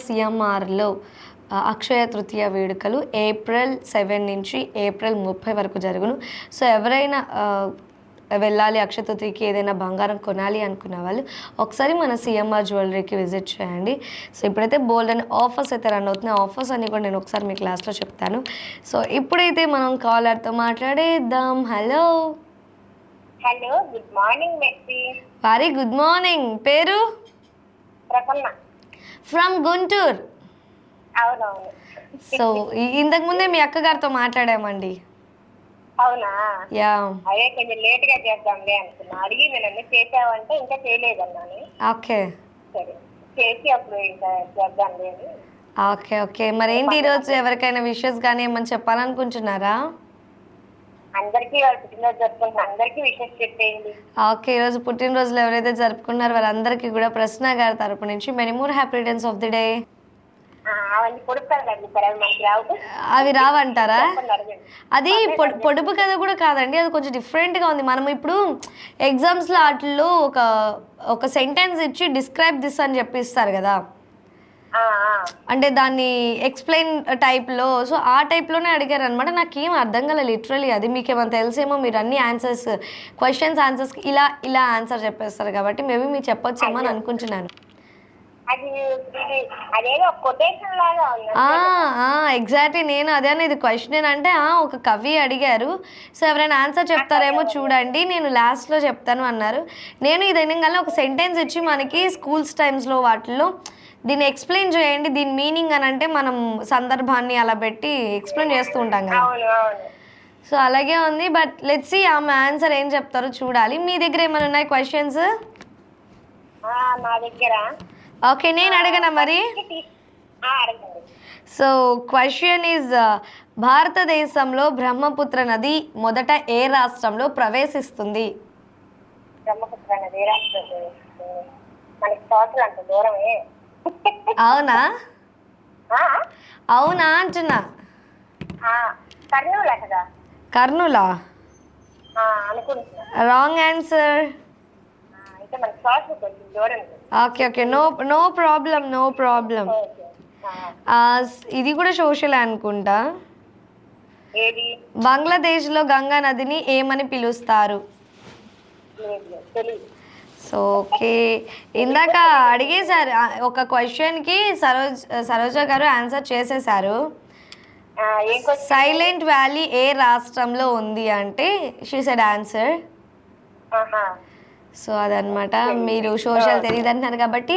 సిఎంఆర్లో అక్షయ తృతీయ వేడుకలు April 7 నుంచి April 30 వరకు జరుగును. సో ఎవరైనా వెళ్ళాలి అక్షయ తృతీయకి, ఏదైనా బంగారం కొనాలి అనుకున్న వాళ్ళు ఒకసారి మన సిఎంఆర్ జ్యువెలరీకి విజిట్ చేయండి. సో ఇప్పుడైతే బోల్డ్ అండ్ ఆఫర్స్ అయితే రన్ అవుతున్నాయి. ఆఫర్స్ అన్ని కూడా నేను ఒకసారి మీ క్లాస్లో చెప్తాను. సో ఇప్పుడైతే మనం కాలర్తో మాట్లాడేద్దాం. హలో హలో, గుడ్ మార్నింగ్ మెస్సీ. వారి గుడ్ మార్నింగ్. పేరు? ప్రసన్న. ఫ్రమ్ గుంటూరు. అవునవును. సో ఇంతకుముందే మీ అక్కగారితో మాట్లాడామండి. అవునా? యా. అదే కొంచెం లేట్ గా చేద్దాంలే అనుకున్నా. అడిగి నేను అన్ని చేసావంటే ఇంకా చేయలేదన్నాను. ఓకే సరే, చేసి అప్పుడు ఇంకా చేద్దాంలే అని. Okay okay. మరి ఏంటి ఈరోజు ఎవరికైనా విషెస్ కానీ ఏమని చెప్పాలనుకుంటున్నారా? అందరికీ వాళ్ళు పుట్టినరోజు జరుపుకుంటున్నారు, అందరికీ విషెస్ చెప్పేయండి. ఓకే, ఈరోజు పుట్టినరోజులు ఎవరైతే జరుపుకున్నారో వాళ్ళందరికీ కూడా ప్రశ్న గారి తరపు నుంచి many more happy returns of the day. అవన్నీ పొడుపుతారండి సార్, అవి మనకి రావు. అవి రావంటారా? అది పొడుపు కథ కూడా కాదండి, అది కొంచెం డిఫరెంట్గా ఉంది. మనం ఇప్పుడు ఎగ్జామ్స్లో వాటిల్లో ఒక సెంటెన్స్ ఇచ్చి డిస్క్రైబ్ దిస్ అని చెప్పిస్తారు కదా, అంటే దాన్ని ఎక్స్ప్లెయిన్ టైప్లో. సో ఆ టైప్లోనే అడిగారు అనమాట. నాకేం అర్థం కాలేదు లిటరలీ. అది మీకు ఏమైనా తెలిసేమో, మీరు అన్ని ఆన్సర్స్ క్వశ్చన్స్ ఆన్సర్స్కి ఇలా ఆన్సర్ చెప్పేస్తారు కాబట్టి మేబీ మీరు చెప్పొచ్చేమో అని అనుకుంటున్నాను. ఎగ్జాక్ట్లీ, నేను అదే అనేది. క్వశ్చన్ అంటే ఒక కవి అడిగారు, సో ఎవరైనా ఆన్సర్ చెప్తారేమో చూడండి, నేను లాస్ట్లో చెప్తాను అన్నారు. నేను ఇది వినగానే ఒక సెంటెన్స్ ఇచ్చి మనకి స్కూల్స్ టైమ్స్లో వాటిల్లో దీన్ని ఎక్స్ప్లెయిన్ చేయండి, దీని మీనింగ్ అని అంటే మనం సందర్భాన్ని అలా పెట్టి ఎక్స్ప్లెయిన్ చేస్తూ ఉంటాం కదా. సో అలాగే ఉంది. బట్ లెట్స్ సీ ఆమె ఆన్సర్ ఏం చెప్తారో చూడాలి. మీ దగ్గర ఏమైనా ఉన్నాయి క్వశ్చన్స్? ఓకే, నేను అడగనా మరి? సో క్వశ్చన్ ఈజ్, భారతదేశంలో బ్రహ్మపుత్ర నది మొదట ఏ రాష్ట్రంలో ప్రవేశిస్తుంది? అవునా అవునా అంటున్నా. కర్నూలా? Wrong answer. Okay okay, no problem. ఇది కూడా సోషల్ అనుకుంటా. బంగ్లాదేశ్లో గంగా నదిని ఏమని పిలుస్తారు? సో ఓకే, ఇందాక అడిగేశారు ఒక క్వశ్చన్కి, సరోజ గారు ఆన్సర్ చేసేసారు. సైలెంట్ వ్యాలీ ఏ రాష్ట్రంలో ఉంది అంటే షీ సెడ్ ఆన్సర్. సో అదనమాట. మీరు సోషల్ తెలియదు అంటున్నారు కాబట్టి